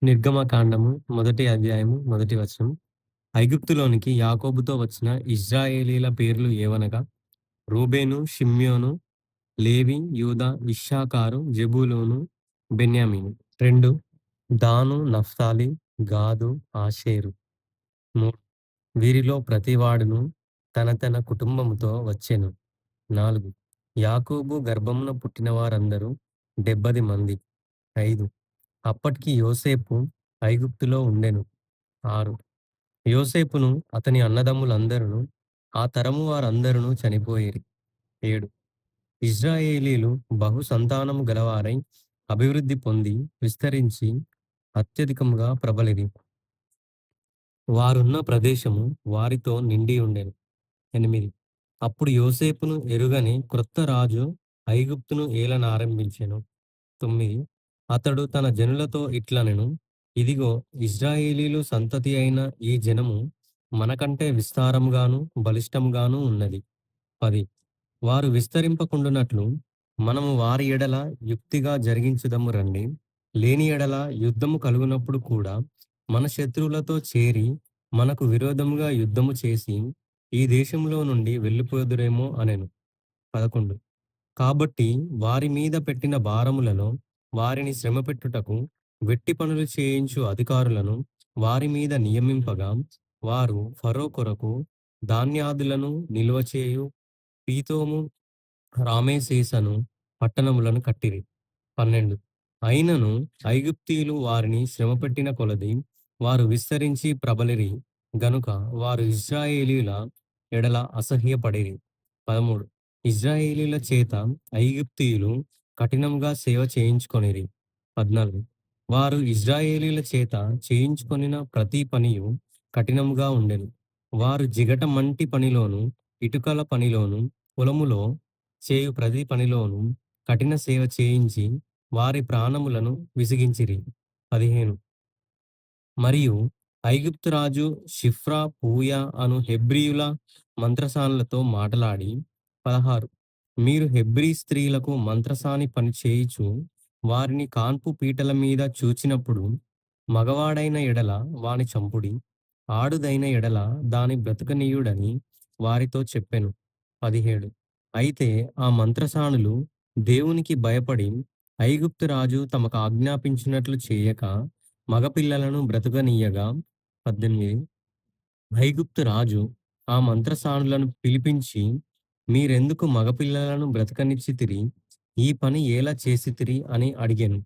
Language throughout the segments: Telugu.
నిర్గమకాండము మొదటి అధ్యాయము మొదటి వచనం. ఐగుప్తులోనికి యాకోబుతో వచ్చిన ఇశ్రాయేలీల పేర్లు ఏవనగా రూబేను, షిమ్యోను, లేవి, యూదా, ఇశ్శాఖారు, జెబూలూను, బెన్యామీను. 2 దాను, నఫ్తాలి, గాదు, ఆషేరు. 3 వీరిలో ప్రతివాడును తన తన కుటుంబముతో వచ్చెను. 4 యాకోబు గర్భమున పుట్టిన వారందరూ 70 మంది. 5 అప్పటికి యోసేపు ఐగుప్తులో ఉండెను. 6 యోసేపును అతని అన్నదమ్ములందరును ఆ తరము వారందరును చనిపోయిరి. 7 ఇశ్రాయేలీలు బహు సంతానము గలవారై అభివృద్ధి పొంది విస్తరించి అత్యధికముగా ప్రబలిరి. వారున్న ప్రదేశము వారితో నిండి ఉండెను. 8 అప్పుడు యోసేపును ఎరుగని క్రొత్త రాజు ఐగుప్తును ఏలనారంభించెను. 9 అతడు తన జనులతో ఇట్లనెను, ఇదిగో, ఇశ్రాయేలీలు సంతతి అయిన ఈ జనము మనకంటే విస్తారముగాను బలిష్టముగాను ఉన్నది. 10 వారు విస్తరింపకుండునట్లు మనము వారి ఎడల యుక్తిగా జరిగించుదము రండి. లేని ఎడల యుద్ధము కలుగునప్పుడు కూడా మన శత్రువులతో చేరి మనకు విరోధముగా యుద్ధము చేసి ఈ దేశంలో నుండి వెళ్ళిపోదురేమో అనెను. 11 కాబట్టి వారి మీద పెట్టిన భారములలో వారిని శ్రమపెట్టుటకు వెట్టి పనులు చేయించు అధికారులను వారి మీద నియమింపగా వారు ఫరో కొరకు ధాన్యాదులను నిల్వచేయు పీతోము, రామేసేసను పట్టణములను కట్టిరి. 12 అయినను ఐగుప్తీయులు వారిని శ్రమపెట్టిన కొలది వారు విస్తరించి ప్రబలిరి గనుక వారు ఇశ్రాయేలీయుల ఎడల అసహ్యపడిరి. 13 ఇశ్రాయేలీయుల చేత ఐగుప్తీయులు కఠినంగా సేవ చేయించుకొనిరి. 14 వారు ఇశ్రాయేలీయుల చేత చేయించుకొనిన ప్రతి పనియు కఠినముగా ఉండెను. వారు జిగట మంటి పనిలోను ఇటుకల పనిలోను పొలములో చేయు ప్రతి పనిలోను కఠిన సేవ చేయించి వారి ప్రాణములను విసిగించిరి. 15 మరియు ఐగుప్తు రాజు షిఫ్రా పూయా అను హెబ్రీయుల మంత్రసానులతో మాటలాడి 16 మీరు హెబ్రీ స్త్రీలకు మంత్రసాని పని చేయుచు వారిని కాన్పు పీటల మీద చూచినప్పుడు మగవాడైన ఎడల వాని చంపుడి, ఆడుదైన ఎడల దాని బ్రతకనీయుడని వారితో చెప్పెను. 17 అయితే ఆ మంత్రసానులు దేవునికి భయపడి ఐగుప్తు రాజు తమకు ఆజ్ఞాపించినట్లు చేయక మగపిల్లలను బ్రతుకనీయగా. 18 ఐగుప్తు రాజు ఆ మంత్రసానులను పిలిపించి, మీరెందుకు మగపిల్లలను బ్రతకనిచ్చితిరి? ఈ పని ఎలా చేసితిరి అని అడిగెను.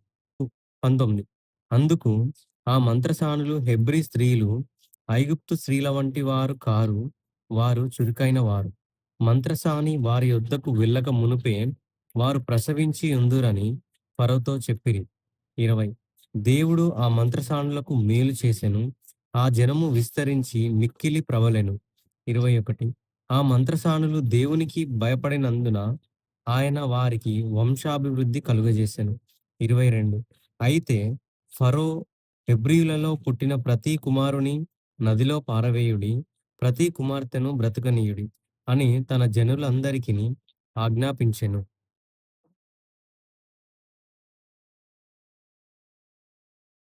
19 అందుకు ఆ మంత్రసానులు, హెబ్రీ స్త్రీలు ఐగుప్తు స్త్రీల వంటి వారు కారు, వారు చురుకైన వారు. మంత్రసాని వారి యొద్దకు వెళ్ళక మునుపే వారు ప్రసవించి ఉందురని ఫరోతో చెప్పిరి. 20 దేవుడు ఆ మంత్రసానులకు మేలు చేసెను. ఆ జనము విస్తరించి మిక్కిలి ప్రబలెను. 21 ఆ మంత్రసానులు దేవునికి భయపడినందున ఆయన వారికి వంశాభివృద్ధి కలుగజేసెను. 22 అయితే ఫరో హెబ్రీయులలో పుట్టిన ప్రతి కుమారుని నదిలో పారవేయుడి, ప్రతి కుమార్తెను బ్రతకనీయుడి అని తన జనులందరికిని ఆజ్ఞాపించెను.